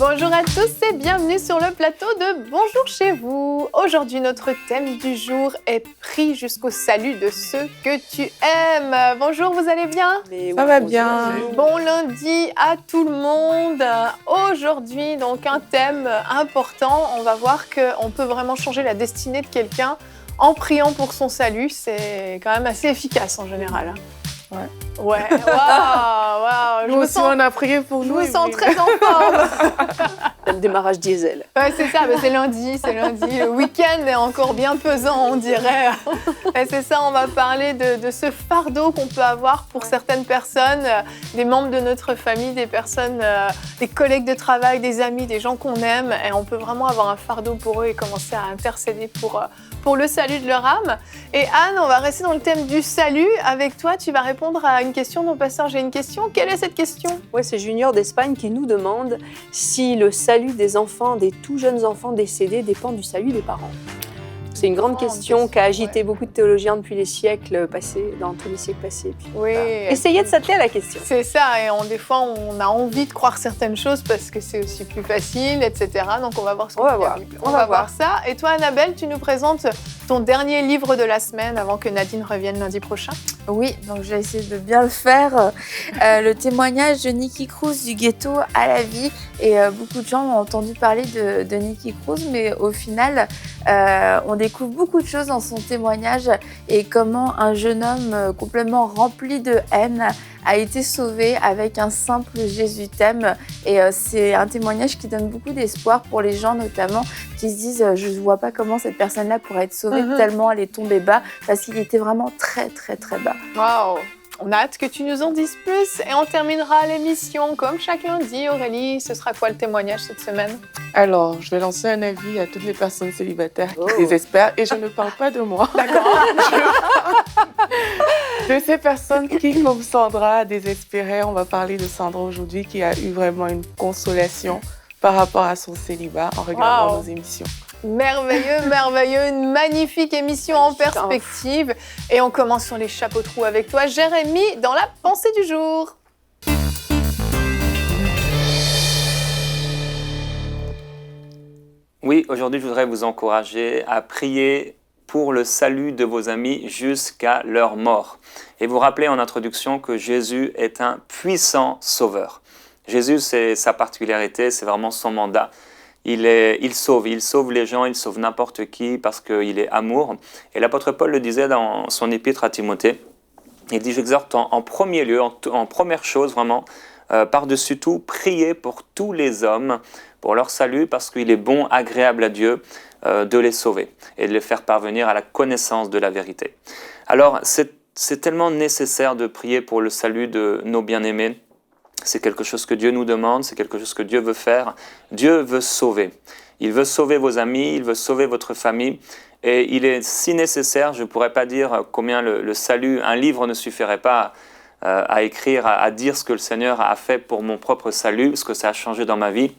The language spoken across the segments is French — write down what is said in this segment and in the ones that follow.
Bonjour à tous et bienvenue sur le plateau de Bonjour chez vous. Aujourd'hui, notre thème du jour est pris jusqu'au salut de ceux que tu aimes. Bonjour, vous allez bien? Ça va bien. Bon lundi à tout le monde. Aujourd'hui, donc un thème important. On va voir qu'on peut vraiment changer la destinée de quelqu'un en priant pour son salut. C'est quand même assez efficace en général. Ouais, waouh. Nous aussi, on a prié pour nous. Je me sens très en forme. Le démarrage diesel. Ouais, c'est ça, c'est lundi. Le week-end est encore bien pesant, on dirait. Et c'est ça, on va parler de ce fardeau qu'on peut avoir pour certaines personnes, des membres de notre famille, des personnes, des collègues de travail, des amis, des gens qu'on aime. Et on peut vraiment avoir un fardeau pour eux et commencer à intercéder pour le salut de leur âme. Et Anne, on va rester dans le thème du salut. Avec toi, tu vas répondre à une question. Mon pasteur, j'ai une question. Quelle est cette question? Ouais, c'est Junior d'Espagne qui nous demande si le salut des enfants, des tout jeunes enfants décédés, dépend du salut des parents. C'est une grande question qui a agité beaucoup de théologiens depuis les siècles passés, dans tous les siècles passés. Puis, oui. Essayez de s'atteler à la question. C'est ça, et des fois, on a envie de croire certaines choses parce que c'est aussi plus facile, etc. Donc, on va voir ce qu'on peut dire. On va voir ça. Et toi, Annabelle, tu nous présentes ton dernier livre de la semaine avant que Nadine revienne lundi prochain. Oui, donc je vais essayer de bien le faire. Le témoignage de Nicky Cruz du ghetto à la vie. Et beaucoup de gens ont entendu parler de Nicky Cruz, mais au final, on découvre beaucoup de choses dans son témoignage et comment un jeune homme complètement rempli de haine a été sauvé avec un simple Jésus t'aime. Et c'est un témoignage qui donne beaucoup d'espoir pour les gens notamment qui se disent je ne vois pas comment cette personne-là pourrait être sauvée tellement elle est tombée bas parce qu'il était vraiment très très très bas. Waouh! On a hâte que tu nous en dises plus et on terminera l'émission comme chaque lundi. Aurélie, ce sera quoi le témoignage cette semaine? Alors, je vais lancer un avis à toutes les personnes célibataires qui désespèrent et je ne parle pas de moi. D'accord. De ces personnes qui, comme Sandra, désespéraient. On va parler de Sandra aujourd'hui qui a eu vraiment une consolation par rapport à son célibat en regardant nos émissions. Merveilleux, une magnifique émission en perspective. Et on commence sur les chapeaux de roue avec toi, Jérémy, dans la pensée du jour. Oui, aujourd'hui, je voudrais vous encourager à prier pour le salut de vos amis jusqu'à leur mort. Et vous rappelez en introduction que Jésus est un puissant sauveur. Jésus, c'est sa particularité, c'est vraiment son mandat. Il sauve les gens, il sauve n'importe qui parce qu'il est amour. Et l'apôtre Paul le disait dans son épître à Timothée. Il dit, j'exhorte en premier lieu, en première chose vraiment, par-dessus tout, prier pour tous les hommes, pour leur salut, parce qu'il est bon, agréable à Dieu de les sauver et de les faire parvenir à la connaissance de la vérité. Alors, c'est tellement nécessaire de prier pour le salut de nos bien-aimés. C'est quelque chose que Dieu nous demande, c'est quelque chose que Dieu veut faire. Dieu veut sauver. Il veut sauver vos amis, il veut sauver votre famille. Et il est si nécessaire, je ne pourrais pas dire combien le salut, un livre ne suffirait pas à écrire, à dire ce que le Seigneur a fait pour mon propre salut, ce que ça a changé dans ma vie.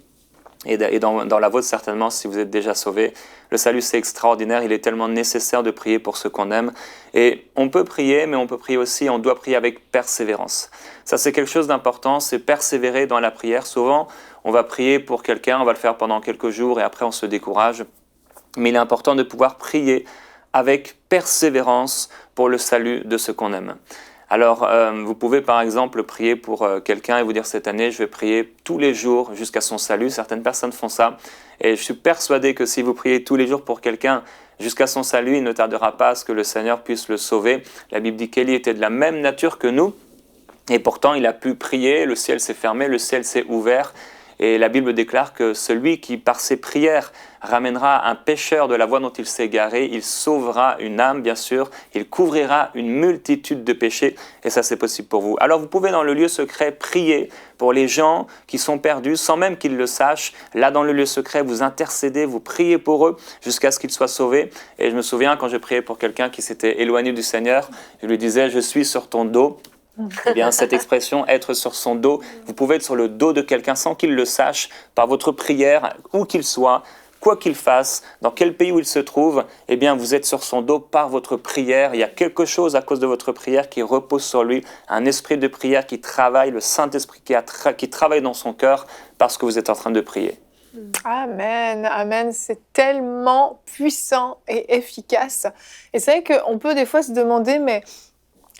Et dans la vôtre certainement, si vous êtes déjà sauvés. Le salut, c'est extraordinaire, il est tellement nécessaire de prier pour ceux qu'on aime. Et on peut prier, mais on peut prier aussi, on doit prier avec persévérance. Ça, c'est quelque chose d'important, c'est persévérer dans la prière. Souvent, on va prier pour quelqu'un, on va le faire pendant quelques jours et après on se décourage. Mais il est important de pouvoir prier avec persévérance pour le salut de ceux qu'on aime. Alors, vous pouvez par exemple prier pour quelqu'un et vous dire cette année, je vais prier tous les jours jusqu'à son salut. Certaines personnes font ça. Et je suis persuadé que si vous priez tous les jours pour quelqu'un jusqu'à son salut, il ne tardera pas à ce que le Seigneur puisse le sauver. La Bible dit qu'Élie était de la même nature que nous. Et pourtant, il a pu prier, le ciel s'est fermé, le ciel s'est ouvert. Et la Bible déclare que celui qui, par ses prières, ramènera un pécheur de la voie dont il s'est égaré, il sauvera une âme, bien sûr, il couvrira une multitude de péchés, et ça c'est possible pour vous. Alors vous pouvez dans le lieu secret prier pour les gens qui sont perdus, sans même qu'ils le sachent. Là dans le lieu secret, vous intercédez, vous priez pour eux, jusqu'à ce qu'ils soient sauvés. Et je me souviens quand je priais pour quelqu'un qui s'était éloigné du Seigneur, je lui disais « je suis sur ton dos ». Eh bien, cette expression, être sur son dos, vous pouvez être sur le dos de quelqu'un sans qu'il le sache, par votre prière, où qu'il soit, quoi qu'il fasse, dans quel pays où il se trouve, eh bien, vous êtes sur son dos par votre prière. Il y a quelque chose à cause de votre prière qui repose sur lui, un esprit de prière qui travaille, le Saint-Esprit qui travaille dans son cœur parce que vous êtes en train de prier. Amen, amen, c'est tellement puissant et efficace. Et c'est vrai qu'on peut des fois se demander, mais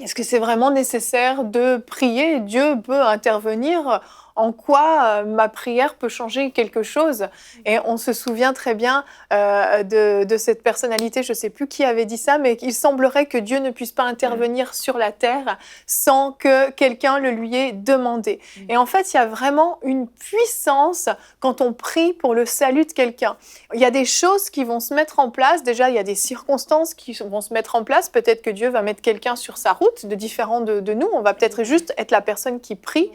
est-ce que c'est vraiment nécessaire de prier? Dieu peut intervenir. En quoi ma prière peut changer quelque chose? Et on se souvient très bien de cette personnalité, je ne sais plus qui avait dit ça, mais il semblerait que Dieu ne puisse pas intervenir sur la terre sans que quelqu'un le lui ait demandé. Et en fait, il y a vraiment une puissance quand on prie pour le salut de quelqu'un. Il y a des choses qui vont se mettre en place. Déjà, il y a des circonstances qui vont se mettre en place. Peut-être que Dieu va mettre quelqu'un sur sa route, de différent de nous. On va peut-être juste être la personne qui prie.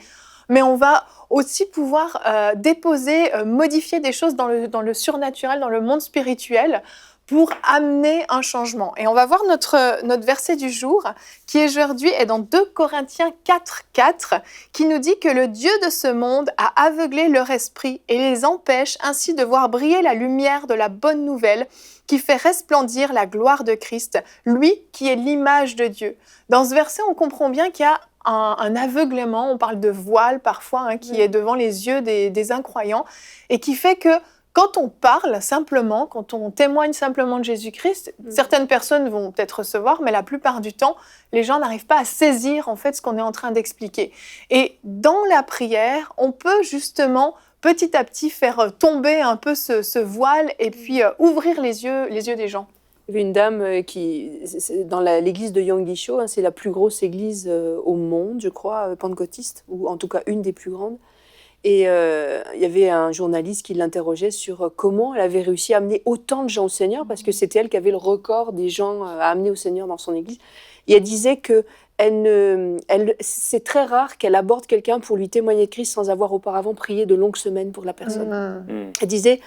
Mais on va aussi pouvoir déposer, modifier des choses dans le surnaturel, dans le monde spirituel, pour amener un changement. Et on va voir notre verset du jour, qui aujourd'hui est dans 2 Corinthiens 4:4, qui nous dit que le Dieu de ce monde a aveuglé leur esprit et les empêche ainsi de voir briller la lumière de la bonne nouvelle qui fait resplendir la gloire de Christ, lui qui est l'image de Dieu. Dans ce verset, on comprend bien qu'il y a un aveuglement, on parle de voile parfois, qui est devant les yeux des incroyants, et qui fait que quand on parle simplement, quand on témoigne simplement de Jésus-Christ, certaines personnes vont peut-être recevoir, mais la plupart du temps, les gens n'arrivent pas à saisir en fait ce qu'on est en train d'expliquer. Et dans la prière, on peut justement petit à petit faire tomber un peu ce voile et puis ouvrir les yeux des gens. Il y avait une dame dans l'église de Yonggi-sho, c'est la plus grosse église au monde, je crois, pentecôtiste, ou en tout cas une des plus grandes. Et il y avait un journaliste qui l'interrogeait sur comment elle avait réussi à amener autant de gens au Seigneur, parce que c'était elle qui avait le record des gens à amener au Seigneur dans son église. Et elle disait que c'est très rare qu'elle aborde quelqu'un pour lui témoigner de Christ sans avoir auparavant prié de longues semaines pour la personne. Elle disait,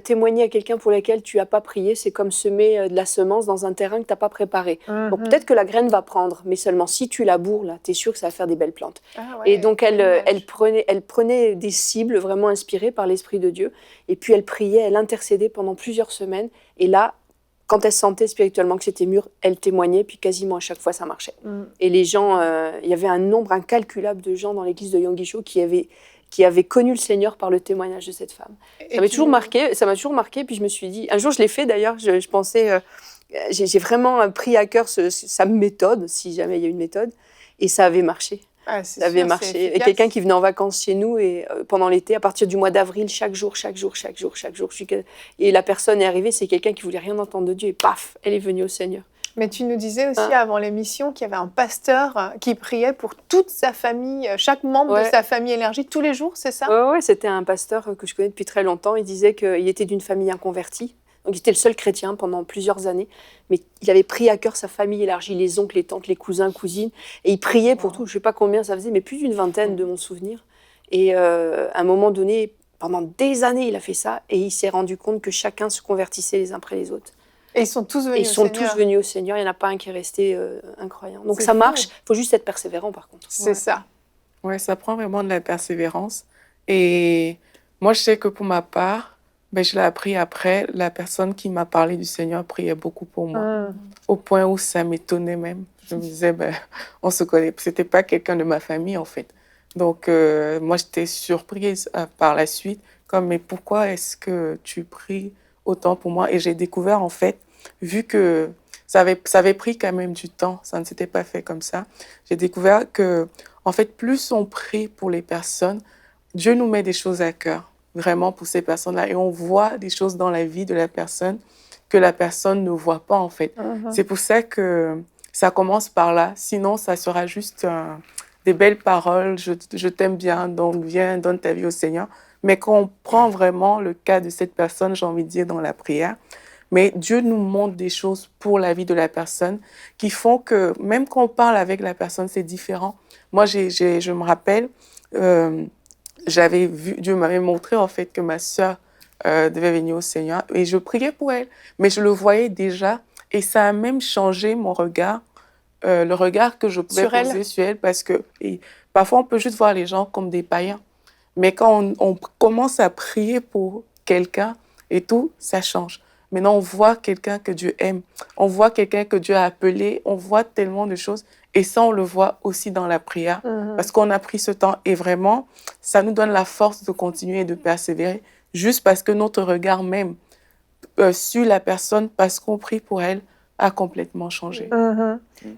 témoigner à quelqu'un pour lequel tu n'as pas prié, c'est comme semer de la semence dans un terrain que tu n'as pas préparé. Donc peut-être que la graine va prendre, mais seulement si tu laboures, là, tu es sûr que ça va faire des belles plantes. Et donc elle prenait des cibles vraiment inspirées par l'Esprit de Dieu, et puis elle priait, elle intercédait pendant plusieurs semaines, et là, quand elle sentait spirituellement que c'était mûr, elle témoignait, puis quasiment à chaque fois, ça marchait. Et les gens, il y avait un nombre incalculable de gens dans l'église de Yonggi-sho qui avaient connu le Seigneur par le témoignage de cette femme. Ça m'a toujours marqué, puis je me suis dit, un jour je l'ai fait d'ailleurs, je pensais, j'ai vraiment pris à cœur sa méthode, si jamais il y a une méthode, et ça avait marché. Ça avait marché. Et quelqu'un qui venait en vacances chez nous et pendant l'été, à partir du mois d'avril, chaque jour. Et la personne est arrivée, c'est quelqu'un qui voulait rien entendre de Dieu et paf, elle est venue au Seigneur. Mais tu nous disais aussi avant l'émission qu'il y avait un pasteur qui priait pour toute sa famille, chaque membre de sa famille élargie, tous les jours, c'est ça? Oui, c'était un pasteur que je connais depuis très longtemps. Il disait qu'il était d'une famille inconvertie. Donc, il était le seul chrétien pendant plusieurs années, mais il avait pris à cœur sa famille élargie, les oncles, les tantes, les cousins, cousines, et il priait pour tout. Je ne sais pas combien ça faisait, mais plus d'une vingtaine de mon souvenir. Et à un moment donné, pendant des années, il a fait ça, et il s'est rendu compte que chacun se convertissait les uns après les autres. Et ils sont tous venus au Seigneur. Il n'y en a pas un qui est resté incroyant. Donc ça marche, il faut juste être persévérant par contre. C'est ça. Ouais, ça prend vraiment de la persévérance. Et moi, je sais que pour ma part, je l'ai appris après, la personne qui m'a parlé du Seigneur priait beaucoup pour moi. Au point où ça m'étonnait même. Je me disais, on se connaît. C'était pas quelqu'un de ma famille, en fait. Donc, moi, j'étais surprise par la suite. Mais pourquoi est-ce que tu pries autant pour moi? Et j'ai découvert, en fait, vu que ça avait pris quand même du temps, ça ne s'était pas fait comme ça, j'ai découvert que, en fait, plus on prie pour les personnes, Dieu nous met des choses à cœur. Vraiment pour ces personnes-là. Et on voit des choses dans la vie de la personne que la personne ne voit pas, en fait. C'est pour ça que ça commence par là. Sinon, ça sera juste des belles paroles. Je t'aime bien, donc viens, donne ta vie au Seigneur. Mais quand on prend vraiment le cas de cette personne, j'ai envie de dire, dans la prière, mais Dieu nous montre des choses pour la vie de la personne qui font que même quand on parle avec la personne, c'est différent. Moi, je me rappelle, j'avais vu, Dieu m'avait montré en fait que ma sœur devait venir au Seigneur et je priais pour elle, mais je le voyais déjà et ça a même changé mon regard, le regard que je pouvais poser sur elle parce que parfois on peut juste voir les gens comme des païens, mais quand on commence à prier pour quelqu'un et tout, ça change. Maintenant, on voit quelqu'un que Dieu aime, on voit quelqu'un que Dieu a appelé, on voit tellement de choses. Et ça, on le voit aussi dans la prière, parce qu'on a pris ce temps. Et vraiment, ça nous donne la force de continuer et de persévérer, juste parce que notre regard même sur la personne, parce qu'on prie pour elle, a complètement changé.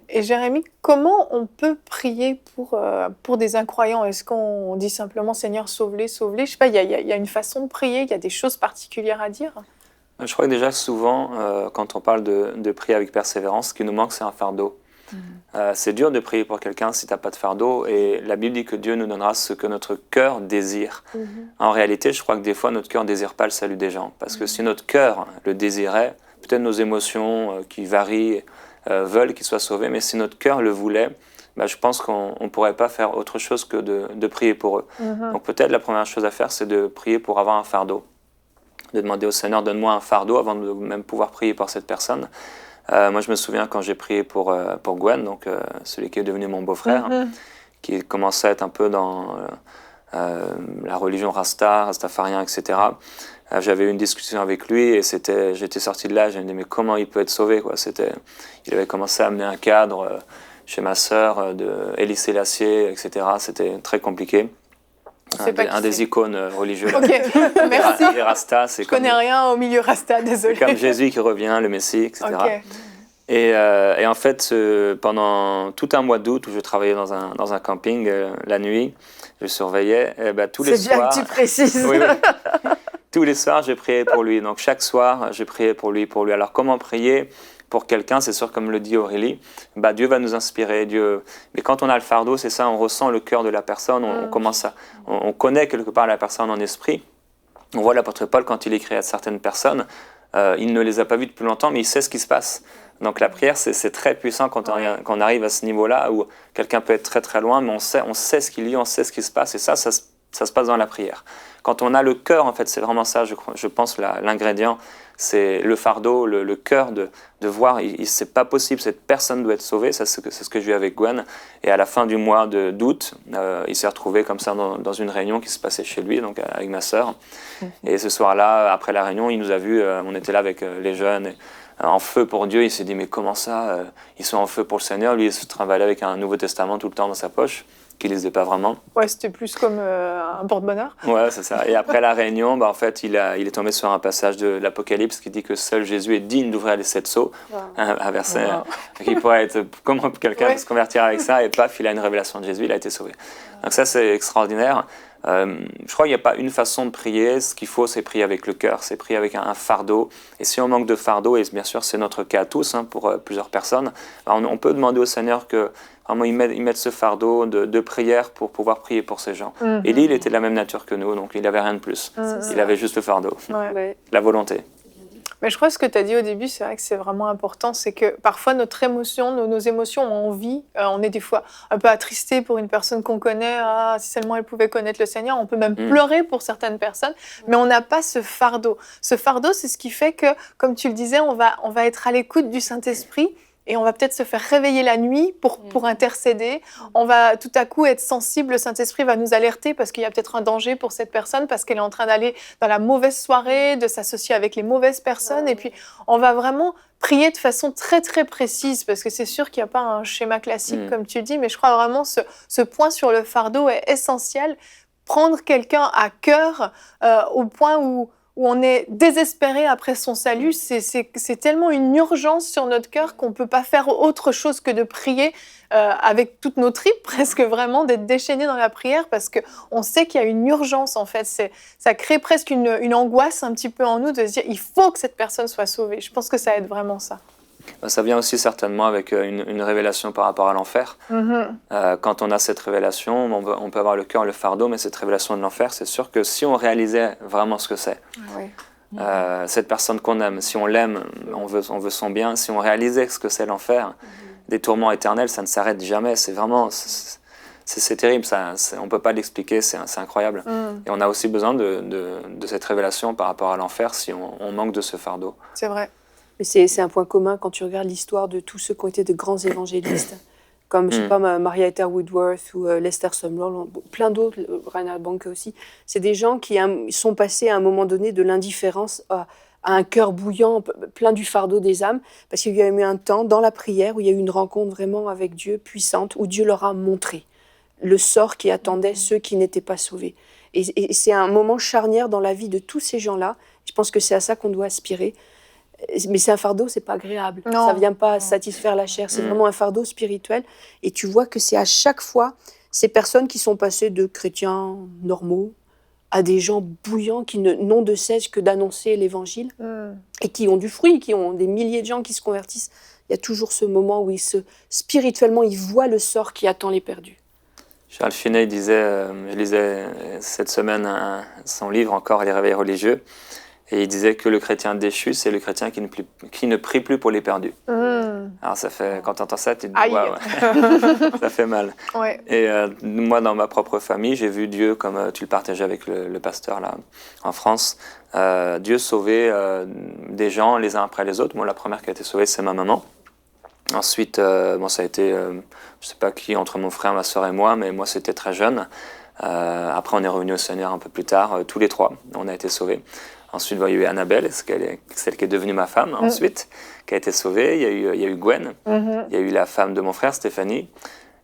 Et Jérémie, comment on peut prier pour des incroyants? Est-ce qu'on dit simplement « Seigneur, sauve-les, sauve-les » Je sais pas, il y a une façon de prier, il y a des choses particulières à dire? Je crois que déjà souvent, quand on parle de prier avec persévérance, ce qui nous manque, c'est un fardeau. C'est dur de prier pour quelqu'un si tu n'as pas de fardeau, et la Bible dit que Dieu nous donnera ce que notre cœur désire. En réalité, je crois que des fois, notre cœur ne désire pas le salut des gens, parce que si notre cœur le désirait, peut-être nos émotions qui varient veulent qu'ils soient sauvés, mais si notre cœur le voulait, je pense qu'on ne pourrait pas faire autre chose que de prier pour eux. Donc peut-être la première chose à faire, c'est de prier pour avoir un fardeau, de demander au Seigneur, donne-moi un fardeau avant de même pouvoir prier pour cette personne. Moi, je me souviens quand j'ai prié pour Gwen, donc celui qui est devenu mon beau-frère, qui commençait à être un peu dans la religion rastafarien, etc. J'avais eu une discussion avec lui et j'étais sorti de là, j'ai dit mais comment il peut être sauvé, quoi. Il avait commencé à amener un cadre chez ma sœur de Élie Sélassié, etc. C'était très compliqué. Un des icônes religieuses. Ok, merci. Les Rastas, je connais rien au milieu Rasta, désolé. C'est comme Jésus qui revient, le Messie, etc. Okay. Et en fait, pendant tout un mois d'août où je travaillais dans un camping la nuit, je surveillais, tous les soirs... C'est bien que tu précises. Oui. Tous les soirs, je priais pour lui. Donc chaque soir, je priais pour lui. Alors comment prier pour quelqu'un? C'est sûr, comme le dit Aurélie, Dieu va nous inspirer. Mais quand on a le fardeau, c'est ça, on ressent le cœur de la personne, on connaît quelque part la personne en esprit. On voit l'apôtre Paul quand il écrit à certaines personnes, il ne les a pas vues depuis longtemps, mais il sait ce qui se passe. Donc la prière, c'est très puissant quand on arrive à ce niveau-là, où quelqu'un peut être très très loin, mais on sait ce qu'il y a, on sait ce qui se passe, et ça se passe dans la prière. Quand on a le cœur, en fait, c'est vraiment ça, je pense, l'ingrédient, c'est le fardeau, le cœur de voir, c'est pas possible, cette personne doit être sauvée, c'est ce que j'ai eu avec Gwen. Et à la fin du mois d'août, il s'est retrouvé comme ça dans une réunion qui se passait chez lui, donc avec ma sœur. Et ce soir-là, après la réunion, il nous a vus, on était là avec les jeunes, en feu pour Dieu. Il s'est dit, mais comment ça, ils sont en feu pour le Seigneur? Lui, il se travaillait avec un Nouveau Testament tout le temps dans sa poche, qu'il ne lisait pas vraiment. Ouais, c'était plus comme un porte-bonheur. Ouais, c'est ça. Et après la réunion, en fait, il est tombé sur un passage de l'Apocalypse qui dit que seul Jésus est digne d'ouvrir les 7 sceaux. Un verset qui pourrait être... Comment quelqu'un peut se convertir avec ça? Et paf, il a une révélation de Jésus, il a été sauvé. Donc ça, c'est extraordinaire. Je crois qu'il n'y a pas une façon de prier. Ce qu'il faut, c'est prier avec le cœur, c'est prier avec un fardeau. Et si on manque de fardeau, et bien sûr c'est notre cas à tous, pour plusieurs personnes, on peut demander au Seigneur que vraiment il mette ce fardeau de prière pour pouvoir prier pour ces gens. Élie, il était de la même nature que nous, donc il n'avait rien de plus. Il avait juste le fardeau, la volonté. Mais je crois que ce que tu as dit au début, c'est vrai que c'est vraiment important, c'est que parfois notre émotion, nos émotions ont envie, on est des fois un peu attristé pour une personne qu'on connaît, si seulement elle pouvait connaître le Seigneur, on peut même pleurer pour certaines personnes, mais on n'a pas ce fardeau. Ce fardeau, c'est ce qui fait que, comme tu le disais, on va être à l'écoute du Saint-Esprit, et on va peut-être se faire réveiller la nuit pour intercéder. On va tout à coup être sensible, le Saint-Esprit va nous alerter parce qu'il y a peut-être un danger pour cette personne, parce qu'elle est en train d'aller dans la mauvaise soirée, de s'associer avec les mauvaises personnes. Et puis, on va vraiment prier de façon très, très précise, parce que c'est sûr qu'il n'y a pas un schéma classique, comme tu dis, mais je crois vraiment ce point sur le fardeau est essentiel. Prendre quelqu'un à cœur au point où on est désespéré après son salut, c'est tellement une urgence sur notre cœur qu'on ne peut pas faire autre chose que de prier avec toutes nos tripes, presque vraiment, d'être déchaîné dans la prière, parce qu'on sait qu'il y a une urgence, en fait. Ça crée presque une angoisse un petit peu en nous de se dire, il faut que cette personne soit sauvée. Je pense que ça aide vraiment ça. Ça vient aussi certainement avec une révélation par rapport à l'enfer. Quand on a cette révélation, on peut avoir le cœur, le fardeau, mais cette révélation de l'enfer, c'est sûr que si on réalisait vraiment ce que c'est, cette personne qu'on aime, si on l'aime, on veut son bien, si on réalisait ce que c'est l'enfer, des tourments éternels, ça ne s'arrête jamais. C'est vraiment... C'est terrible, on ne peut pas l'expliquer, c'est incroyable. Et on a aussi besoin de cette révélation par rapport à l'enfer si on manque de ce fardeau. C'est vrai. Mais c'est un point commun quand tu regardes l'histoire de tous ceux qui ont été de grands évangélistes, comme, je sais pas, Maria Ether Woodworth ou Lester Sumrall, plein d'autres, Reinhard Bonnke aussi. C'est des gens qui sont passés à un moment donné de l'indifférence à un cœur bouillant, plein du fardeau des âmes, parce qu'il y a eu un temps dans la prière où il y a eu une rencontre vraiment avec Dieu puissante, où Dieu leur a montré le sort qui attendait ceux qui n'étaient pas sauvés. Et c'est un moment charnière dans la vie de tous ces gens-là. Je pense que c'est à ça qu'on doit aspirer. Mais c'est un fardeau, c'est pas agréable. Non. Ça vient pas satisfaire la chair. C'est vraiment un fardeau spirituel. Et tu vois que c'est à chaque fois ces personnes qui sont passées de chrétiens normaux à des gens bouillants qui n'ont de cesse que d'annoncer l'évangile et qui ont du fruit, qui ont des milliers de gens qui se convertissent. Il y a toujours ce moment où spirituellement, ils voient le sort qui attend les perdus. Charles Finney disait, je lisais cette semaine son livre encore, Les réveils religieux, et il disait que le chrétien déchu, c'est le chrétien qui ne prie plus pour les perdus. Alors ça fait, quand tu entends ça, tu te dis, waouh, ça fait mal. Ouais. Et moi, dans ma propre famille, j'ai vu Dieu, comme tu le partageais avec le pasteur là, en France, Dieu sauver des gens les uns après les autres. Moi, la première qui a été sauvée, c'est ma maman. Ensuite, ça a été, je ne sais pas qui, entre mon frère, ma soeur et moi, mais moi, c'était très jeune. Après, on est revenu au Seigneur un peu plus tard, tous les trois, on a été sauvés. Ensuite, il y a eu Annabelle, celle qui est devenue ma femme, ensuite, qui a été sauvée. Il y a eu Gwen, il y a eu la femme de mon frère, Stéphanie.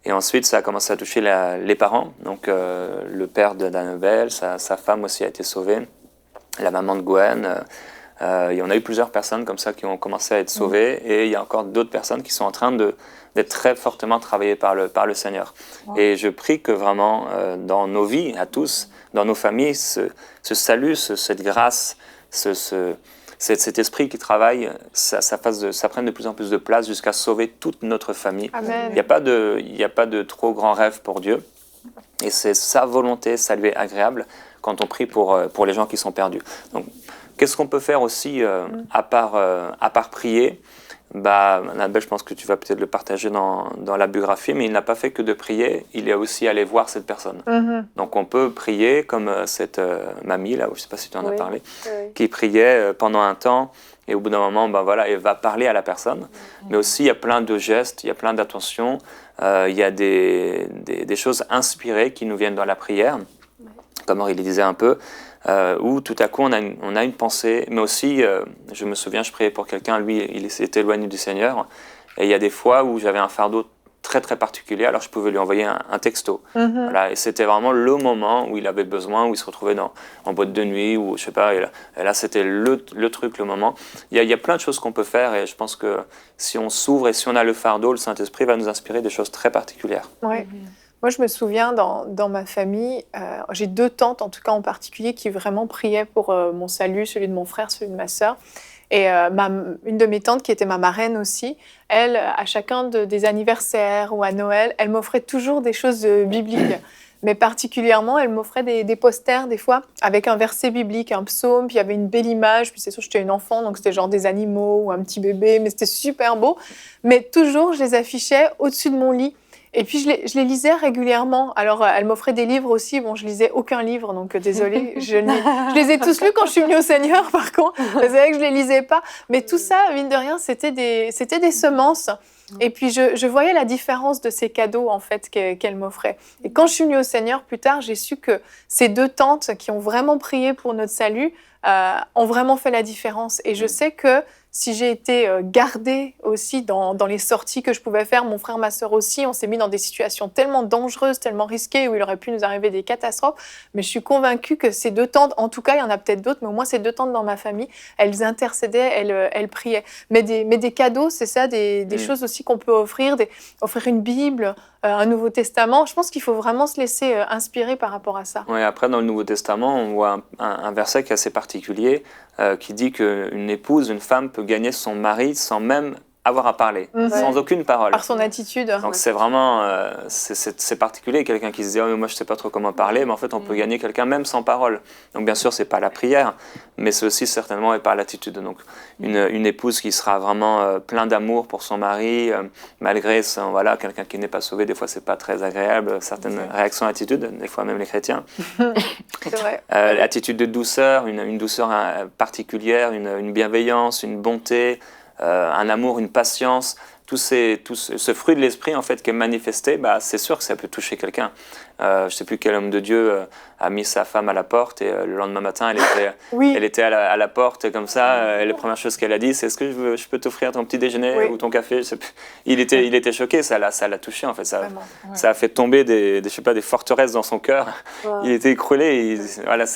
Et ensuite, ça a commencé à toucher les parents. Donc, le père d'Annabelle, sa femme aussi a été sauvée, la maman de Gwen. Il y en a eu plusieurs personnes comme ça qui ont commencé à être sauvées, et il y a encore d'autres personnes qui sont en train d'être très fortement travaillées par le Seigneur. Et je prie que vraiment, dans nos vies, à tous, dans nos familles, ce salut, cette grâce, cet esprit qui travaille, ça prenne de plus en plus de place jusqu'à sauver toute notre famille. Amen. Il n'y a pas de trop grand rêve pour Dieu, et c'est sa volonté, ça lui est agréable quand on prie pour les gens qui sont perdus. Donc, qu'est-ce qu'on peut faire aussi à part prier? Annabelle, je pense que tu vas peut-être le partager dans la biographie, mais il n'a pas fait que de prier, il est aussi allé voir cette personne. Donc on peut prier comme cette mamie, là, je ne sais pas si tu en as parlé, qui priait pendant un temps, et au bout d'un moment, elle va parler à la personne. Mais aussi, il y a plein de gestes, il y a plein d'attentions, il y a des choses inspirées qui nous viennent dans la prière, comme Aurélie disait un peu, où tout à coup on a une pensée, mais aussi, je me souviens, je priais pour quelqu'un, lui il s'était éloigné du Seigneur, et il y a des fois où j'avais un fardeau très très particulier, alors je pouvais lui envoyer un texto. Voilà, et c'était vraiment le moment où il avait besoin, où il se retrouvait en boîte de nuit, ou je sais pas, et là c'était le truc, le moment. Il y a plein de choses qu'on peut faire, et je pense que si on s'ouvre et si on a le fardeau, le Saint-Esprit va nous inspirer des choses très particulières. Ouais. Moi, je me souviens, dans ma famille, j'ai 2 tantes, en tout cas en particulier, qui vraiment priaient pour mon salut, celui de mon frère, celui de ma sœur. Et une de mes tantes, qui était ma marraine aussi, elle, à chacun des anniversaires ou à Noël, elle m'offrait toujours des choses bibliques. Mais particulièrement, elle m'offrait des posters, des fois, avec un verset biblique, un psaume, puis il y avait une belle image. Puis c'est sûr, j'étais une enfant, donc c'était genre des animaux ou un petit bébé, mais c'était super beau. Mais toujours, je les affichais au-dessus de mon lit. Et puis, je les lisais régulièrement. Alors, elle m'offrait des livres aussi. Bon, je lisais aucun livre, donc désolée. Je les ai tous lus quand je suis venue au Seigneur, par contre. C'est vrai que je les lisais pas. Mais tout ça, mine de rien, c'était des semences. Et puis, je voyais la différence de ces cadeaux, en fait, qu'elle m'offrait. Et quand je suis venue au Seigneur, plus tard, j'ai su que ces 2 tantes qui ont vraiment prié pour notre salut ont vraiment fait la différence. Et je sais que si j'ai été gardée aussi dans les sorties que je pouvais faire, mon frère, ma sœur aussi, on s'est mis dans des situations tellement dangereuses, tellement risquées, où il aurait pu nous arriver des catastrophes. Mais je suis convaincue que ces 2 tantes, en tout cas, il y en a peut-être d'autres, mais au moins ces 2 tantes dans ma famille, elles intercédaient, elles priaient. Mais des cadeaux, c'est ça, des choses aussi qu'on peut offrir, offrir une Bible, un Nouveau Testament. Je pense qu'il faut vraiment se laisser inspirer par rapport à ça. Ouais, après, dans le Nouveau Testament, on voit un verset qui est assez particulier, qui dit qu'une épouse, une femme, peut gagner son mari sans même avoir à parler, sans aucune parole. Par son attitude. Donc c'est vraiment, c'est particulier, quelqu'un qui se dit « oh, mais moi je ne sais pas trop comment parler », mais en fait on peut gagner quelqu'un même sans parole. Donc bien sûr, ce n'est pas la prière, mais c'est aussi certainement par l'attitude. Donc une épouse qui sera vraiment plein d'amour pour son mari, malgré voilà, quelqu'un qui n'est pas sauvé, des fois c'est pas très agréable, certaines réactions, attitudes, des fois même les chrétiens. C'est vrai. Attitude de douceur, une douceur particulière, une bienveillance, une bonté, un amour, une patience, ce fruit de l'esprit en fait qui est manifesté, c'est sûr que ça peut toucher quelqu'un. Je ne sais plus quel homme de Dieu a mis sa femme à la porte et le lendemain matin elle était à la porte comme ça et la première chose qu'elle a dit c'est est-ce que je peux t'offrir ton petit déjeuner ou ton café, je sais plus. Il était choqué, ça l'a touché en fait, ça a fait tomber des forteresses dans son cœur. Il était écroulé,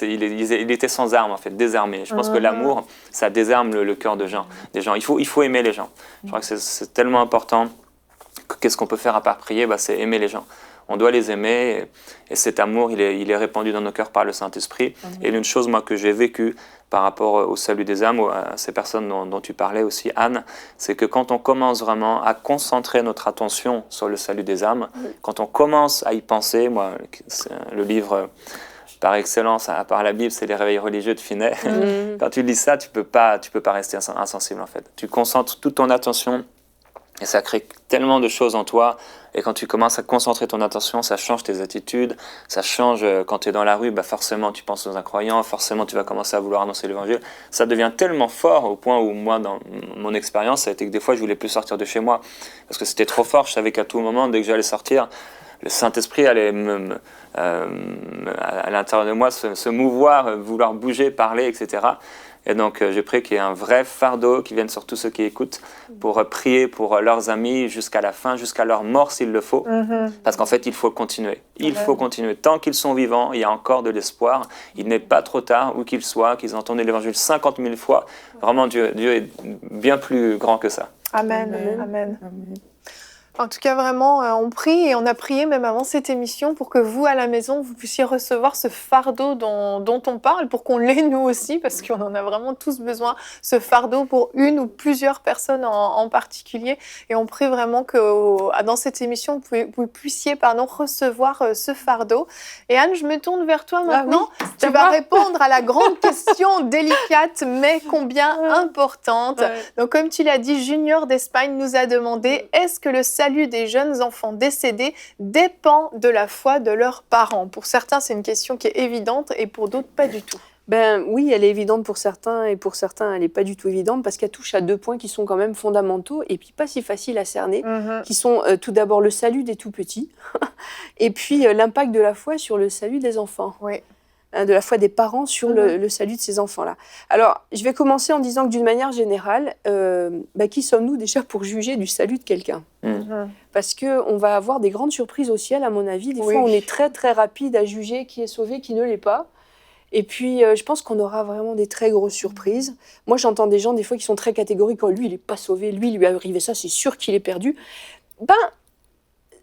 il était sans armes en fait, désarmé. Je pense que l'amour ça désarme le cœur des gens. Il faut aimer les gens. Je crois que c'est tellement important. Qu'est-ce qu'on peut faire à part prier? C'est aimer les gens. On doit les aimer et cet amour, il est répandu dans nos cœurs par le Saint-Esprit. Et une chose, moi, que j'ai vécue par rapport au salut des âmes, à ces personnes dont tu parlais aussi, Anne, c'est que quand on commence vraiment à concentrer notre attention sur le salut des âmes, quand on commence à y penser, moi, le livre par excellence, à part la Bible, c'est les réveils religieux de Finet. Quand tu lis ça, tu peux pas rester insensible, en fait. Tu concentres toute ton attention et ça crée tellement de choses en toi. Et quand tu commences à concentrer ton attention, ça change tes attitudes, ça change quand tu es dans la rue, forcément tu penses aux incroyants, forcément tu vas commencer à vouloir annoncer l'évangile. Ça devient tellement fort au point où moi, dans mon expérience, ça a été que des fois je voulais plus sortir de chez moi parce que c'était trop fort. Je savais qu'à tout moment, dès que j'allais sortir, le Saint-Esprit allait à l'intérieur de moi se mouvoir, vouloir bouger, parler, etc. Et donc, j'ai prié qu'il y ait un vrai fardeau qui vienne sur tous ceux qui écoutent pour prier pour leurs amis jusqu'à la fin, jusqu'à leur mort s'il le faut. Parce qu'en fait, il faut continuer. Il faut continuer. Tant qu'ils sont vivants, il y a encore de l'espoir. Il n'est pas trop tard, où qu'ils soient, qu'ils ont entendu l'évangile 50 000 fois. Vraiment, Dieu est bien plus grand que ça. Amen. Amen. En tout cas, vraiment, on prie et on a prié même avant cette émission pour que vous, à la maison, vous puissiez recevoir ce fardeau dont on parle, pour qu'on l'ait nous aussi, parce qu'on en a vraiment tous besoin, ce fardeau pour une ou plusieurs personnes en particulier. Et on prie vraiment que dans cette émission, vous puissiez recevoir ce fardeau. Et Anne, je me tourne vers toi maintenant. Tu vas répondre à la grande question délicate, mais combien importante. Donc, comme tu l'as dit, Junior d'Espagne nous a demandé, est-ce que le salut des jeunes enfants décédés dépend de la foi de leurs parents? Pour certains, c'est une question qui est évidente et pour d'autres, pas du tout. Oui, elle est évidente pour certains et pour certains, elle n'est pas du tout évidente parce qu'elle touche à 2 points qui sont quand même fondamentaux et puis pas si faciles à cerner, qui sont tout d'abord le salut des tout-petits et puis l'impact de la foi sur le salut des enfants. Oui. De la foi des parents sur le salut de ces enfants-là. Alors, je vais commencer en disant que d'une manière générale, qui sommes-nous déjà pour juger du salut de quelqu'un? Parce qu'on va avoir des grandes surprises au ciel, à mon avis. Des fois, on est très, très rapide à juger qui est sauvé, qui ne l'est pas. Et puis, je pense qu'on aura vraiment des très grosses surprises. Moi, j'entends des gens, des fois, qui sont très catégoriques. Oh, lui, il n'est pas sauvé. Lui, il lui est arrivé ça, c'est sûr qu'il est perdu.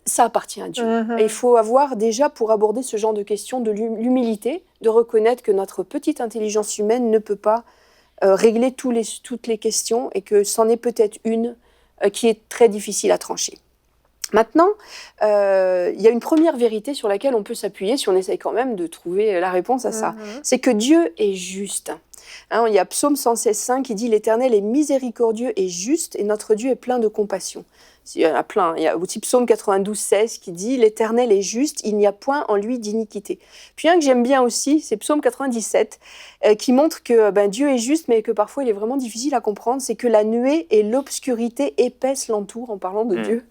Ça appartient à Dieu. Et il faut avoir déjà, pour aborder ce genre de questions, de l'humilité, de reconnaître que notre petite intelligence humaine ne peut pas régler toutes les questions et que c'en est peut-être une qui est très difficile à trancher. Maintenant, il y a une première vérité sur laquelle on peut s'appuyer si on essaye quand même de trouver la réponse à ça. C'est que Dieu est juste. Il y a Psaume 116,5 qui dit « L'Éternel est miséricordieux et juste et notre Dieu est plein de compassion ». Il y en a plein. Il y a aussi Psaume 92,16 qui dit « L'Éternel est juste, il n'y a point en lui d'iniquité ». Puis un que j'aime bien aussi, c'est Psaume 97 qui montre que Dieu est juste, mais que parfois il est vraiment difficile à comprendre. C'est que la nuée et l'obscurité épaisse l'entourent, en parlant de Dieu,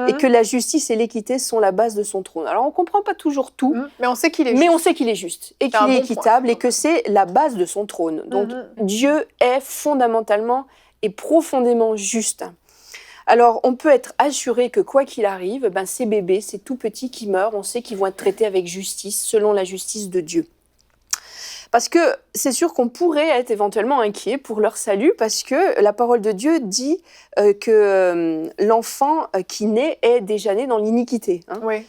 et que la justice et l'équité sont la base de son trône. Alors on ne comprend pas toujours tout, mais on sait qu'il est juste. Mais on sait qu'il est juste, et qu'il est équitable, et que c'est la base de son trône. Donc Dieu est fondamentalement et profondément juste. Alors, on peut être assuré que quoi qu'il arrive, ces bébés, ces tout petits qui meurent, on sait qu'ils vont être traités avec justice, selon la justice de Dieu. Parce que c'est sûr qu'on pourrait être éventuellement inquiet pour leur salut, parce que la parole de Dieu dit que l'enfant qui naît est déjà né dans l'iniquité. Hein. Oui.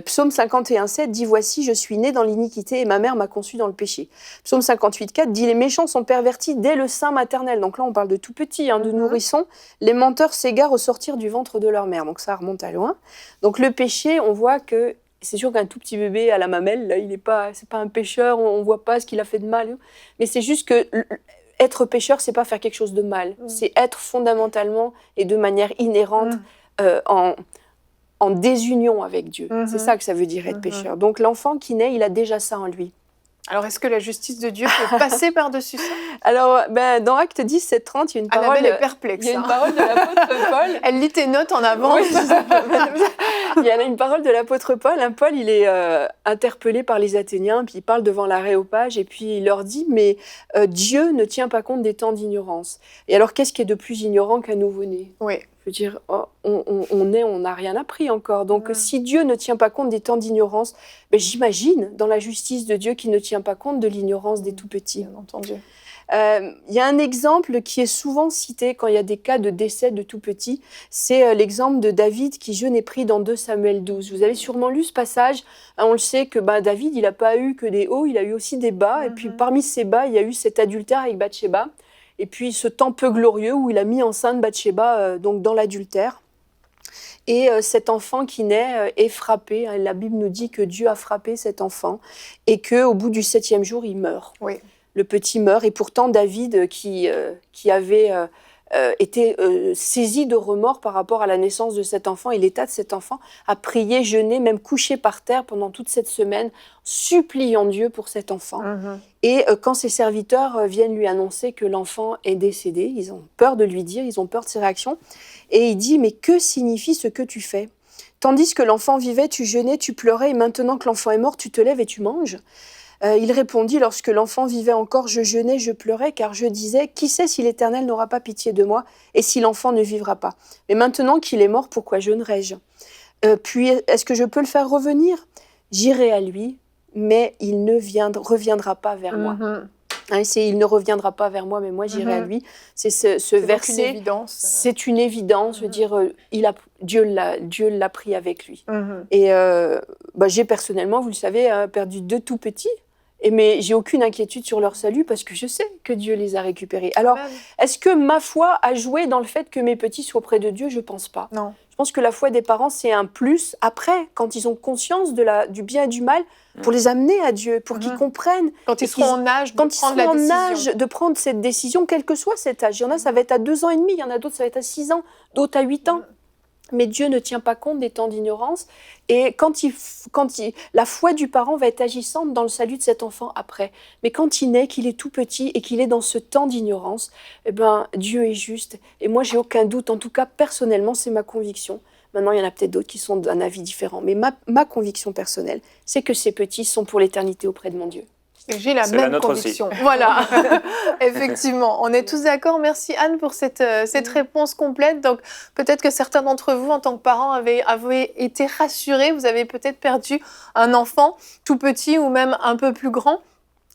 Psaume 51,7 dit « Voici, je suis né dans l'iniquité et ma mère m'a conçu dans le péché ». Psaume 58,4 dit « Les méchants sont pervertis dès le sein maternel ». Donc là, on parle de tout petit, de nourrisson. « Les menteurs s'égarent au sortir du ventre de leur mère ». Donc ça remonte à loin. Donc le péché, on voit que c'est sûr qu'un tout petit bébé à la mamelle, là, c'est pas un pécheur, on voit pas ce qu'il a fait de mal. Mais c'est juste que être pécheur, c'est pas faire quelque chose de mal. C'est être fondamentalement et de manière inhérente en désunion avec Dieu. C'est ça que ça veut dire être pécheur. Donc l'enfant qui naît, il a déjà ça en lui. Alors, est-ce que la justice de Dieu peut passer par-dessus ça? Alors, dans Actes 10, 7, 30, il y a une parole... Annabelle est perplexe. Il y a une parole de l'apôtre Paul. Elle lit tes notes en avance. Oui, il y a une parole de l'apôtre Paul. Paul, il est interpellé par les Athéniens, puis il parle devant l'Aréopage, et puis il leur dit, mais Dieu ne tient pas compte des temps d'ignorance. Et alors, qu'est-ce qui est de plus ignorant qu'un nouveau-né? Oui. Je veux dire, on n'a rien appris encore. Donc, si Dieu ne tient pas compte des temps d'ignorance, j'imagine, dans la justice de Dieu, qu'il ne tient pas compte de l'ignorance des tout-petits. Bien entendu. Il y a un exemple qui est souvent cité quand il y a des cas de décès de tout-petits. C'est l'exemple de David qui jeûne et prie dans 2 Samuel 12. Vous avez sûrement lu ce passage. On le sait que David, il n'a pas eu que des hauts, il a eu aussi des bas. Et puis, parmi ces bas, il y a eu cet adultère avec Bathsheba. Et puis ce temps peu glorieux où il a mis enceinte Bathsheba donc dans l'adultère. Et cet enfant qui naît est frappé. La Bible nous dit que Dieu a frappé cet enfant et qu'au bout du 7e jour, il meurt. Oui. Le petit meurt. Et pourtant, David, qui avait été saisi de remords par rapport à la naissance de cet enfant et l'état de cet enfant, a prié, jeûné, même couché par terre pendant toute cette semaine, suppliant Dieu pour cet enfant. Et quand ses serviteurs viennent lui annoncer que l'enfant est décédé, ils ont peur de lui dire, ils ont peur de ses réactions. Et il dit, mais que signifie ce que tu fais? Tandis que l'enfant vivait, tu jeûnais, tu pleurais, et maintenant que l'enfant est mort, tu te lèves et tu manges. Il répondit, lorsque l'enfant vivait encore, je jeûnais, je pleurais, car je disais, qui sait si l'Éternel n'aura pas pitié de moi, et si l'enfant ne vivra pas? Mais maintenant qu'il est mort, pourquoi jeûnerais-je? Puis, est-ce que je peux le faire revenir? J'irai à lui, mais il ne reviendra pas vers moi. Il ne reviendra pas vers moi, mais moi j'irai à lui. C'est ce verset. Une évidence. C'est une évidence. Je veux dire, Dieu l'a pris avec lui. Et j'ai personnellement, vous le savez, perdu 2 tout petits. Mais j'ai aucune inquiétude sur leur salut parce que je sais que Dieu les a récupérés. Alors, est-ce que ma foi a joué dans le fait que mes petits soient près de Dieu? Je ne pense pas. Non. Je pense que la foi des parents, c'est un plus. Après, quand ils ont conscience du bien et du mal, pour les amener à Dieu, pour qu'ils comprennent. Quand ils seront en âge de prendre cette décision, quel que soit cet âge. Il y en a, ça va être à 2 ans et demi, il y en a d'autres, ça va être à 6 ans, d'autres à 8 ans. Mais Dieu ne tient pas compte des temps d'ignorance. Et la foi du parent va être agissante dans le salut de cet enfant après. Mais quand il naît, qu'il est tout petit et qu'il est dans ce temps d'ignorance, Dieu est juste. Et moi, j'ai aucun doute. En tout cas, personnellement, c'est ma conviction. Maintenant, il y en a peut-être d'autres qui sont d'un avis différent. Mais ma conviction personnelle, c'est que ces petits sont pour l'éternité auprès de mon Dieu. Et j'ai la même conviction. Aussi. Voilà, effectivement. On est tous d'accord. Merci Anne pour cette réponse complète. Donc peut-être que certains d'entre vous, en tant que parents, avaient été rassurés. Vous avez peut-être perdu un enfant tout petit ou même un peu plus grand.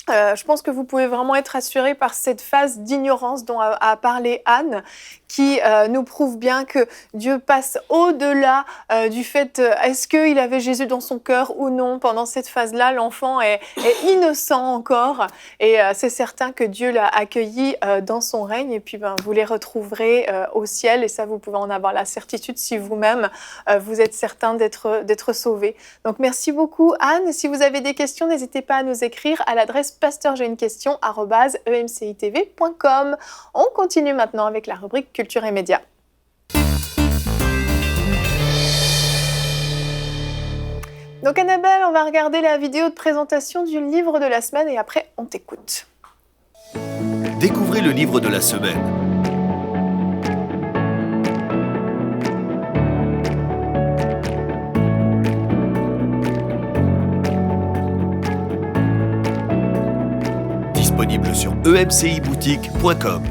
Je pense que vous pouvez vraiment être rassurés par cette phase d'ignorance dont a parlé Anne, qui nous prouve bien que Dieu passe au-delà du fait est-ce qu'il avait Jésus dans son cœur ou non. Pendant cette phase-là, l'enfant est innocent encore et c'est certain que Dieu l'a accueilli dans son règne et puis vous les retrouverez au ciel et ça, vous pouvez en avoir la certitude si vous-même vous êtes certain d'être sauvés. Donc merci beaucoup Anne. Si vous avez des questions, n'hésitez pas à nous écrire à l'adresse pasteur@emcitv.com. On continue maintenant avec la rubrique Culture et Médias. Donc Annabelle, on va regarder la vidéo de présentation du livre de la semaine et après on t'écoute. Découvrez le livre de la semaine. Disponible sur emciboutique.com.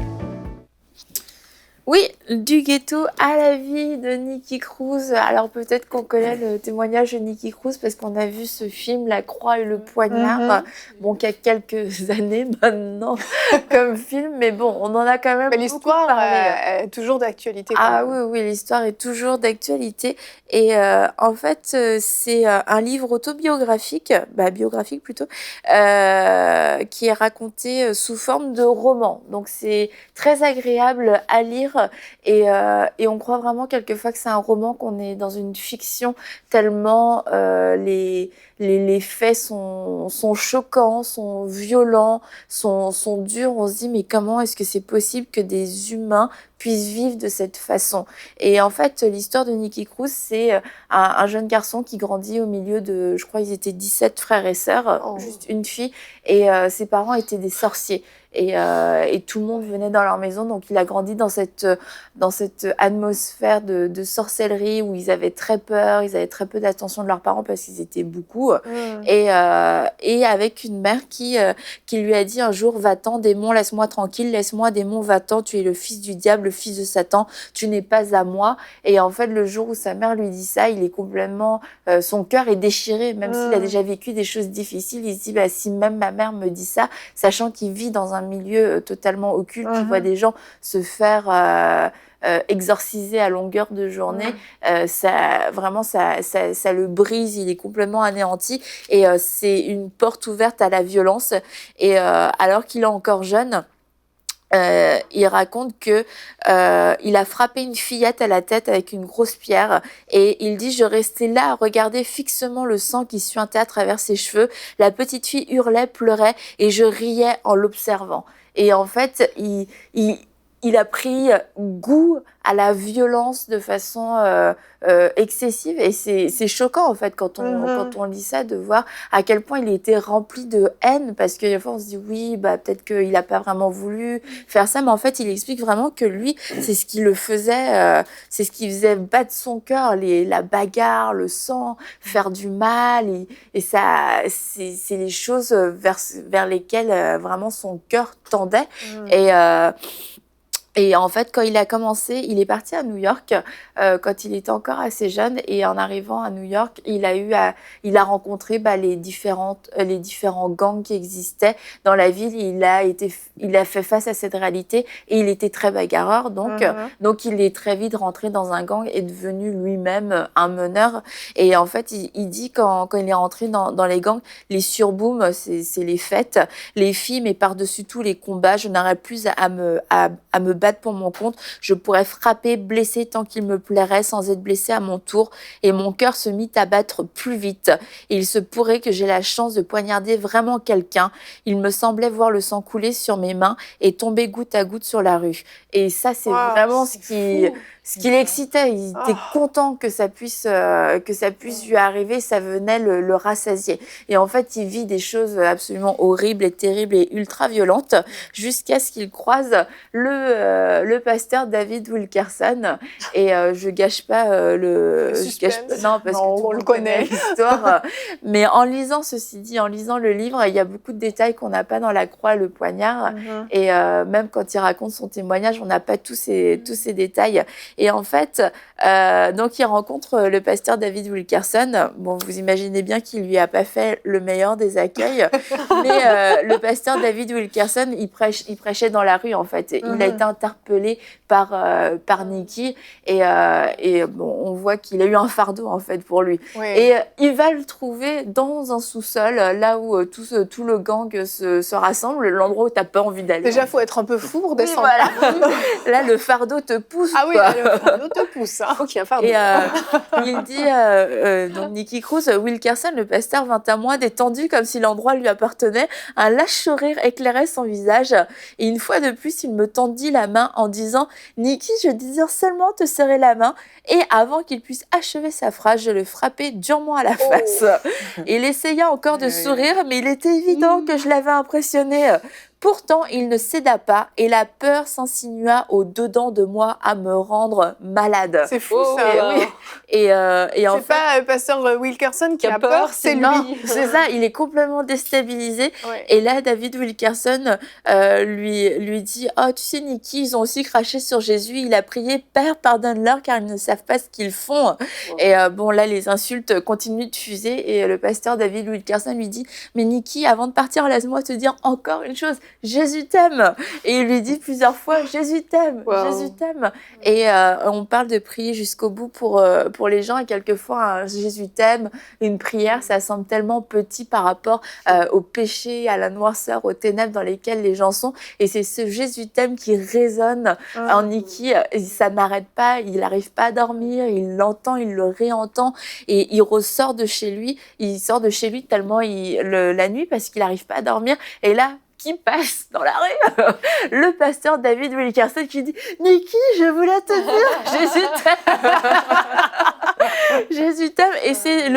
Oui, Du ghetto à la vie de Nicky Cruz. Alors peut-être qu'on connaît le témoignage de Nicky Cruz parce qu'on a vu ce film La Croix et le Poignard, bon, qui a quelques années maintenant comme film, mais bon, on en a quand même l'histoire beaucoup parlé. est toujours d'actualité. Ah oui, l'histoire est toujours d'actualité. Et en fait, c'est un livre autobiographique, biographique plutôt, qui est raconté sous forme de roman. Donc c'est très agréable à lire et on croit vraiment quelquefois que c'est un roman, qu'on est dans une fiction, tellement les faits sont choquants, sont violents, sont durs. On se dit mais comment est-ce que c'est possible que des humains puissent vivre de cette façon? Et en fait, l'histoire de Nicky Cruz, c'est un jeune garçon qui grandit au milieu de, je crois, ils étaient 17 frères et sœurs, juste une fille, et ses parents étaient des sorciers. Et tout le monde venait dans leur maison, donc il a grandi dans cette atmosphère de sorcellerie où ils avaient très peur, ils avaient très peu d'attention de leurs parents parce qu'ils étaient beaucoup, et avec une mère qui lui a dit un jour: va-t'en démon, laisse-moi tranquille, laisse-moi démon, va-t'en, tu es le fils du diable, le fils de Satan, tu n'es pas à moi. Et en fait, le jour où sa mère lui dit ça, il est complètement, son cœur est déchiré, même s'il a déjà vécu des choses difficiles. Il se dit si même ma mère me dit ça, sachant qu'il vit dans un milieu totalement occulte, il voit des gens se faire exorciser à longueur de journée, ça le brise, il est complètement anéanti, et c'est une porte ouverte à la violence. Et alors qu'il est encore jeune, il raconte que il a frappé une fillette à la tête avec une grosse pierre, et il dit: je restais là à regarder fixement le sang qui suintait à travers ses cheveux. La petite fille hurlait, pleurait, et je riais en l'observant. Et en fait, il a pris goût à la violence de façon excessive, et c'est choquant en fait quand on lit ça, de voir à quel point il était rempli de haine, parce que des fois on se dit oui, peut-être qu'il a pas vraiment voulu faire ça, mais en fait il explique vraiment que lui, c'est ce qui le faisait, c'est ce qui faisait battre son cœur, la bagarre, le sang, faire du mal, et ça, c'est les choses vers lesquelles vraiment son cœur tendait. Et en fait, quand il a commencé, il est parti à New York quand il était encore assez jeune. Et en arrivant à New York, il a rencontré les différents gangs qui existaient dans la ville. Il a fait face à cette réalité, et il était très bagarreur. Donc il est très vite rentré dans un gang et devenu lui-même un meneur. Et en fait, il dit quand il est rentré dans les gangs, les surbooms, c'est les fêtes, les filles, mais par-dessus tout les combats. Je n'aurais plus à me battre pour mon compte, je pourrais frapper, blesser tant qu'il me plairait sans être blessé à mon tour, et mon cœur se mit à battre plus vite. Et il se pourrait que j'ai la chance de poignarder vraiment quelqu'un. Il me semblait voir le sang couler sur mes mains et tomber goutte à goutte sur la rue. Et ça, c'est vraiment ce qui l'excitait. Il était content que ça puisse lui arriver, ça venait le rassasier. Et en fait, il vit des choses absolument horribles et terribles et ultra violentes, jusqu'à ce qu'il croise le pasteur David Wilkerson. Et je gâche pas le suspense. Non, parce que on le connaît l'histoire. Mais en lisant le livre, il y a beaucoup de détails qu'on n'a pas dans La Croix et le Poignard. Et même quand il raconte son témoignage, on n'a pas tous ces détails. Et en fait, donc il rencontre le pasteur David Wilkerson. Bon, vous imaginez bien qu'il lui a pas fait le meilleur des accueils, mais le pasteur David Wilkerson, il prêchait dans la rue en fait. Il a été interpellé par Nicky, et bon, on voit qu'il a eu un fardeau en fait pour lui. Et il va le trouver dans un sous-sol, là où tout le gang se rassemble, l'endroit où t'as pas envie d'aller. Déjà, faut être un peu fou pour descendre. Voilà. Là, le fardeau te pousse. Ah oui, le fardeau te pousse. Faut qu'il y ait un fardeau. Et il dit, donc Nicky Cruz, Wilkerson, le pasteur, vint à moi détendu comme si l'endroit lui appartenait. Un lâche sourire éclairait son visage. Et une fois de plus, il me tendit la main en disant: Nicky, je désire seulement te serrer la main. Et avant qu'il puisse achever sa phrase, je le frappai durement à la face. Et il essaya encore de sourire, mais il était évident que je l'avais impressionné. Pourtant, il ne céda pas et la peur s'insinua au-dedans de moi à me rendre malade. C'est fou Oh, ça. oui. Et en C'est fait, pas pasteur Wilkerson qui a peur, c'est lui. non, c'est ça, il est complètement déstabilisé. Ouais. Et là, David Wilkerson lui dit « Oh, tu sais, Nikki, ils ont aussi craché sur Jésus. Il a prié, Père, pardonne-leur car ils ne savent pas ce qu'ils font. » Et bon, là, les insultes continuent de fuser. Et le pasteur David Wilkerson lui dit « Mais Nikki, avant de partir, laisse-moi te dire encore une chose. Jésus t'aime. » Et il lui dit plusieurs fois « Jésus t'aime, Wow. Jésus t'aime. » Et on parle de prier jusqu'au bout pour les gens. Et quelquefois, un Jésus t'aime, une prière, ça semble tellement petit par rapport au péché, à la noirceur, aux ténèbres dans lesquelles les gens sont. Et c'est ce Jésus t'aime qui résonne en Nikki. Ça n'arrête pas, il n'arrive pas à dormir, il l'entend, il le réentend. Et il ressort de chez lui. Il sort de chez lui tellement la nuit parce qu'il n'arrive pas à dormir. Et là, qui passe dans la rue? Le pasteur David Wilkerson qui dit « Nikki, je voulais te dire, Jésus t'aime. Jésus t'aime. » Et c'est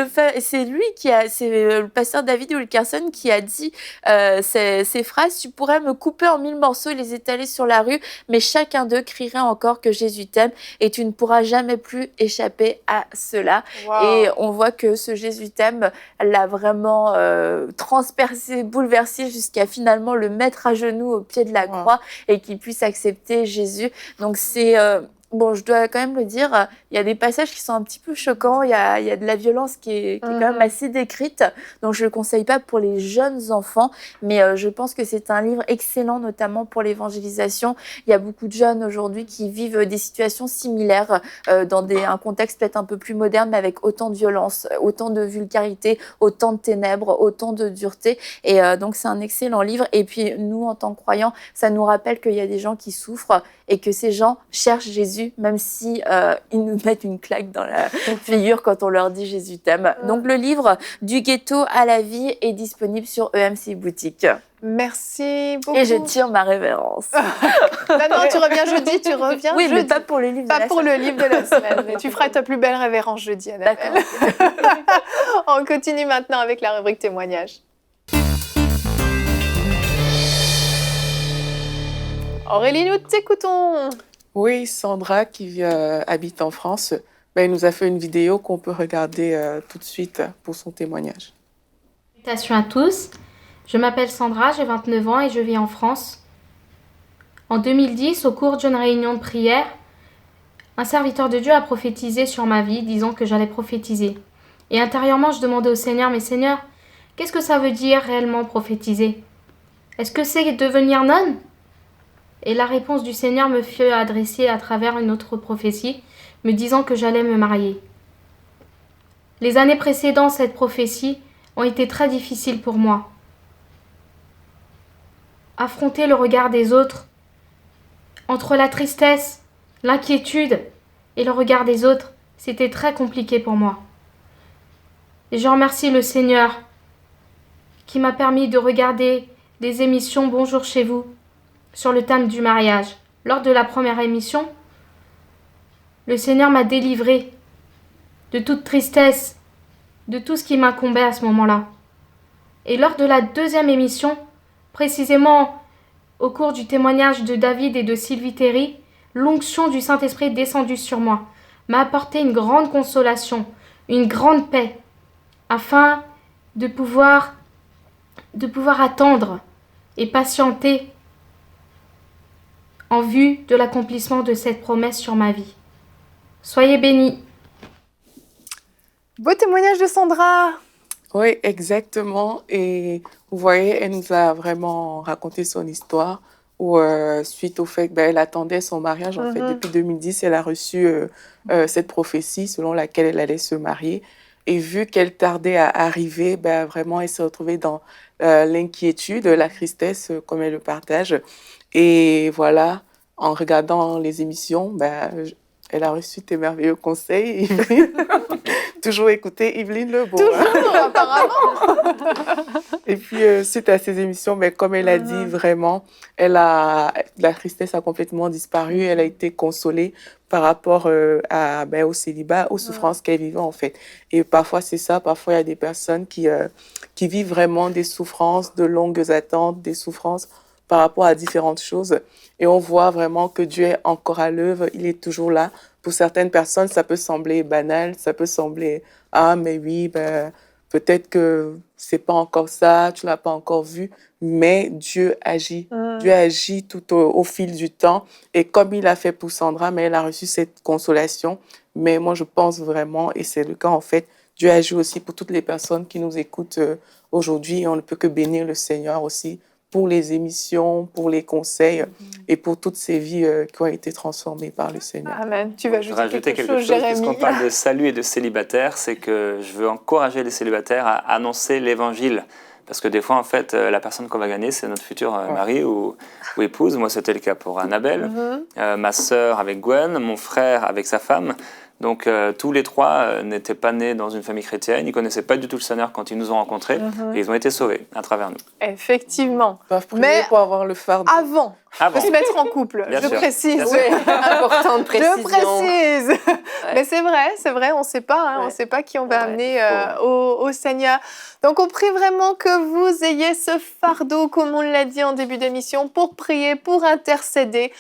lui c'est le pasteur David Wilkerson qui a dit ces phrases. « Tu pourrais me couper en 1000 morceaux et les étaler sur la rue, mais chacun d'eux crierait encore que Jésus t'aime et tu ne pourras jamais plus échapper à cela. » Wow. Et on voit que ce Jésus t'aime l'a vraiment transpercé, bouleversé jusqu'à finalement le mettre à genoux au pied de la croix et qu'il puisse accepter Jésus. Donc c'est... Bon, je dois quand même le dire, il y a des passages qui sont un petit peu choquants, il y a de la violence qui est quand même assez décrite, donc je ne le conseille pas pour les jeunes enfants, mais je pense que c'est un livre excellent, notamment pour l'évangélisation. Il y a beaucoup de jeunes aujourd'hui qui vivent des situations similaires dans un contexte peut-être un peu plus moderne, mais avec autant de violence, autant de vulgarité, autant de ténèbres, autant de dureté, et donc c'est un excellent livre. Et puis nous, en tant que croyants, ça nous rappelle qu'il y a des gens qui souffrent et que ces gens cherchent Jésus, même si ils nous mettent une claque dans la figure quand on leur dit Jésus t'aime. Donc le livre Du ghetto à la vie est disponible sur EMC Boutique. Merci beaucoup. Et je tire ma révérence. Non, tu reviens jeudi, tu reviens Oui, jeudi. mais pas pour le livre de Pas la pour semaine. le livre de la semaine. Mais tu feras ta plus belle révérence jeudi, Annabelle. D'accord. On continue maintenant avec la rubrique témoignage. Aurélie, nous t'écoutons. Oui, Sandra, qui habite en France, elle nous a fait une vidéo qu'on peut regarder tout de suite pour son témoignage. Salutations à tous, je m'appelle Sandra, j'ai 29 ans et je vis en France. En 2010, au cours d'une réunion de prière, un serviteur de Dieu a prophétisé sur ma vie, disant que j'allais prophétiser. Et intérieurement, je demandais au Seigneur, mais Seigneur, qu'est-ce que ça veut dire réellement prophétiser? Est-ce que c'est devenir nonne? Et la réponse du Seigneur me fut adressée à travers une autre prophétie, me disant que j'allais me marier. Les années précédant cette prophétie ont été très difficiles pour moi. Affronter le regard des autres, entre la tristesse, l'inquiétude et le regard des autres, c'était très compliqué pour moi. Et je remercie le Seigneur qui m'a permis de regarder des émissions Bonjour chez vous sur le thème du mariage. Lors de la première émission, le Seigneur m'a délivrée de toute tristesse, de tout ce qui m'incombait à ce moment-là. Et lors de la deuxième émission, précisément au cours du témoignage de David et de Sylvie Terry, l'onction du Saint-Esprit descendue sur moi m'a apporté une grande consolation, une grande paix, afin de pouvoir attendre et patienter en vue de l'accomplissement de cette promesse sur ma vie. Soyez bénis. Beau témoignage de Sandra. Oui, exactement. Et vous voyez, elle nous a vraiment raconté son histoire où, suite au fait qu'elle attendait son mariage, en fait, depuis 2010, elle a reçu cette prophétie selon laquelle elle allait se marier. Et vu qu'elle tardait à arriver, vraiment, elle s'est retrouvée dans l'inquiétude, la tristesse, comme elle le partage. Et voilà, en regardant les émissions, elle a reçu tes merveilleux conseils. Toujours écouter Yveline Lebeau. Toujours, apparemment. Et puis, suite à ces émissions, comme elle a dit, vraiment, la tristesse a complètement disparu. Elle a été consolée par rapport au célibat, aux souffrances qu'elle vivait, en fait. Et parfois, c'est ça. Parfois, il y a des personnes qui vivent vraiment des souffrances, de longues attentes, des souffrances par rapport à différentes choses. Et on voit vraiment que Dieu est encore à l'œuvre, il est toujours là. Pour certaines personnes, ça peut sembler banal, ça peut sembler « Ah, mais oui, ben, peut-être que c'est pas encore ça, tu l'as pas encore vu. » Mais Dieu agit. Dieu agit tout au fil du temps. Et comme il a fait pour Sandra, mais elle a reçu cette consolation. Mais moi, je pense vraiment, et c'est le cas en fait, Dieu agit aussi pour toutes les personnes qui nous écoutent aujourd'hui. Et on ne peut que bénir le Seigneur aussi pour les émissions, pour les conseils et pour toutes ces vies qui ont été transformées par le Seigneur. Amen. Tu vas rajouter quelque chose, Jérémie. puisqu'on parle de salut et de célibataire, c'est que je veux encourager les célibataires à annoncer l'évangile. Parce que des fois, en fait, la personne qu'on va gagner, c'est notre futur mari ou épouse. Moi, c'était le cas pour Annabelle, ma sœur avec Gwen, mon frère avec sa femme. Donc, tous les trois n'étaient pas nés dans une famille chrétienne. Ils ne connaissaient pas du tout le Seigneur quand ils nous ont rencontrés. Et ils ont été sauvés à travers nous. Effectivement. Ils peuvent prier pour avoir le fardeau. Avant de se mettre en couple, Bien sûr. précise. Oui, importante précision. Je précise. Mais c'est vrai, on ne sait pas, on ne sait pas qui on va amener au Seigneur. Donc on prie vraiment que vous ayez ce fardeau, comme on l'a dit en début d'émission, pour prier, pour intercéder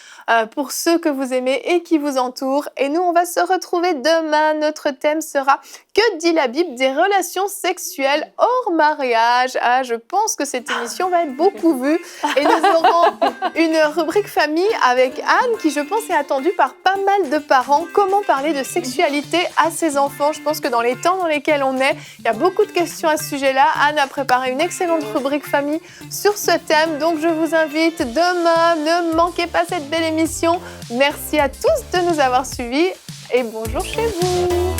pour ceux que vous aimez et qui vous entourent. Et nous, on va se retrouver demain. Notre thème sera « Que dit la Bible des relations sexuelles hors mariage ?» Je pense que cette émission va être beaucoup vue. Et nous aurons une rubrique famille avec Anne qui, je pense, est attendue par pas mal de parents. Comment parler de sexualité à ses enfants? Je pense que dans les temps dans lesquels on est, il y a beaucoup de questions à ce sujet-là. Anne a préparé une excellente rubrique famille sur ce thème. Donc, je vous invite demain. Ne manquez pas cette belle émission. Merci à tous de nous avoir suivis et bonjour chez vous.